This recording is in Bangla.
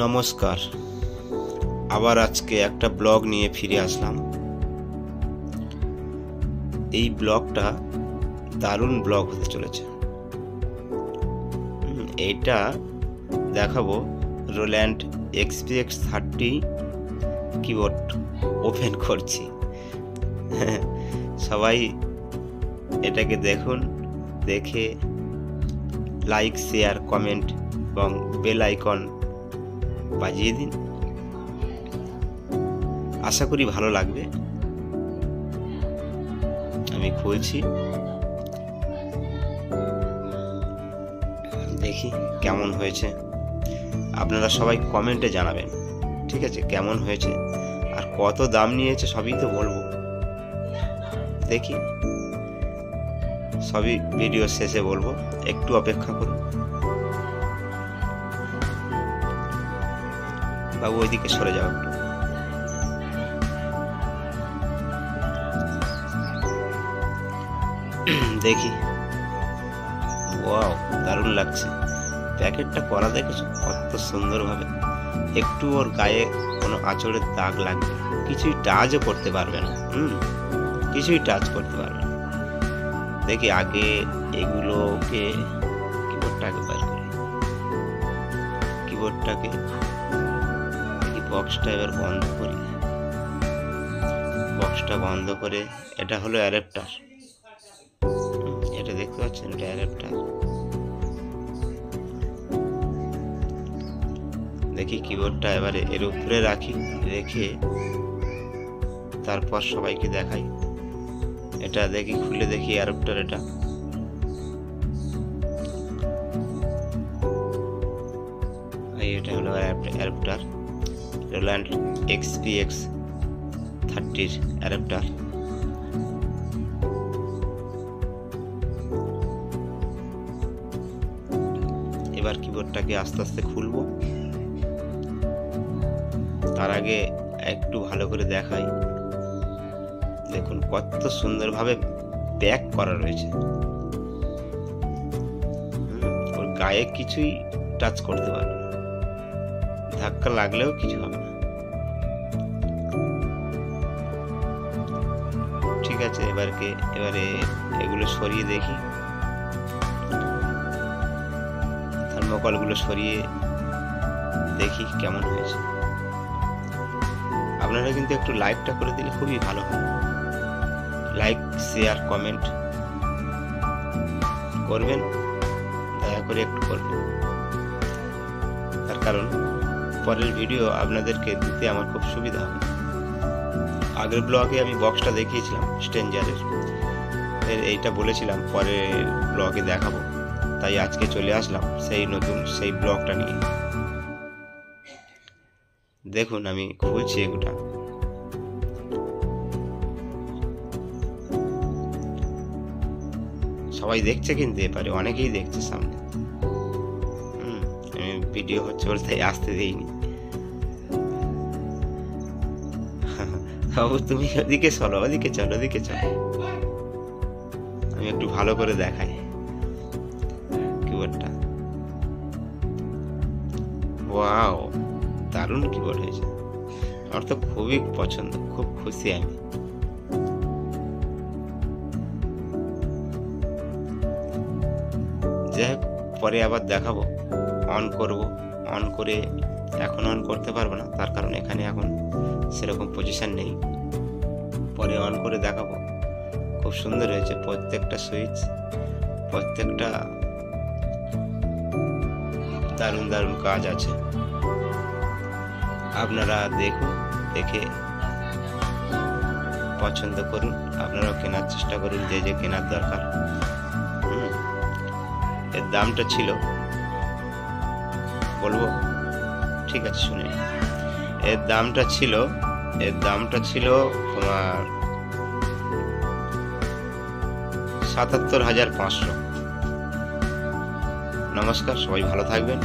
নমস্কার। আবার আজকে একটা ব্লগ নিয়ে ফিরে আসলাম। এই ব্লগটা দারুণ ব্লগ হতে চলেছে। এটা দেখাবো রোল্যান্ড XPX 30 কিবোর্ড ওপেন করছি। সবাই এটাকে দেখুন, দেখে লাইক, শেয়ার, কমেন্ট এবং বেল আইকন বাজিয়ে দিন। আশা করি ভালো লাগবে। আমি খুলছি, দেখি কেমন হয়েছে। আপনারা সবাই কমেন্টে জানাবেন, ঠিক আছে, কেমন হয়েছে আর কত দাম নিয়েছে সবই তো বলবো। দেখি সবই ভিডিও শেষে বলবো, একটু অপেক্ষা করুন। বাবু ওইদিকে সরে যাও একটু। দেখি, ওয়াও, দারুণ লাগছে। প্যাকেটটা করা দেখেছো কত সুন্দরভাবে। একটু ওর গায়ে কোনো আঁচড়ের দাগ লাগবে, কিছুই টাচও করতে পারবে না। কিছুই টাচ করতে পারবে না। দেখি আগে এগুলোকে, কিবোর্ডটাকে বার করি। কিবোর্ডটাকে, বক্সটা এবার বন্ধ করি। বক্সটা বন্ধ করে, এটা হলো অ্যাডাপ্টার। এটা দেখতে পাচ্ছেন, এটা অ্যাডাপ্টার। দেখি কিবোর্ডটা এবারে এর উপরে রাখি, রেখে তারপর সবাইকে দেখাই। এটা দেখি, খুলে দেখি অ্যাডাপ্টার। এটা এটা হলো অ্যাডাপ্টার, রোল্যান্ড XPX 30 অ্যাডাপ্টার। এবার কিবোর্ডটাকে আস্তে আস্তে খুলবো। তার আগে একটু ভালো করে দেখাই। দেখুন কত সুন্দরভাবে প্যাক করা রয়েছে। ওর গায়ে কিছুই টাচ করতে পারবে না, ধাক্কা লাগলেও কিছু হবে না। ঠিক আছে, এবারে এগুলো সরিয়ে দেখি। থার্মোকলগুলো সরিয়ে দেখি কেমন হয়েছে। আপনারা কিন্তু একটু লাইকটা করে দিলে খুবই ভালো হয়। লাইক, শেয়ার, কমেন্ট করবেন, দয়া করে একটু করবেন। তার কারণ পরের ভিডিও আপনাদেরকে দিতে আমার খুব সুবিধা হবে। আগের ব্লগে আমি বক্সটা দেখিয়েছিলাম স্ট্রেঞ্জারের, এইটা বলেছিলাম পরের ব্লগে দেখাবো, তাই আজকে চলে আসলাম সেই ব্লগটা নিয়ে। দেখুন আমি খুলছি এগুলা। সবাই দেখছে কিন্তু এপারে অনেকেই দেখছে সামনে। আমি ভিডিও হচ্ছে বলতে আসতে দেইনি। বাবু তুমি ওদিকে চলো, ওদিকে চলো, ওদিকে চলো। আমি একটু ভালো করে দেখাই কিবোর্ডটা। ওয়াও, দারুণ কিবোর্ড হয়েছে। আমার তো খুবই পছন্দ, খুব খুশি আমি। যাই হোক, পরে আবার দেখাবো। অন করব, অন করে এখন অন করতে পারবো না, তার কারণ এখানে এখন সেরকম পজিশন নেই। পরে অন করে দেখাবো। খুব সুন্দর হয়েছে প্রত্যেকটা সুইচ, প্রত্যেকটা দারুণ দারুণ কাজ আছে। আপনারা দেখুন, দেখে পছন্দ করুন। আপনারাও কেনার চেষ্টা করুন, যে যে কেনার দরকার। এর দামটা ছিল, বলবো? ঠিক আছে, শুনে। এর দামটা ছিল তোমার ৭৭,৫০০। নমস্কার, সবাই ভালো থাকবেন।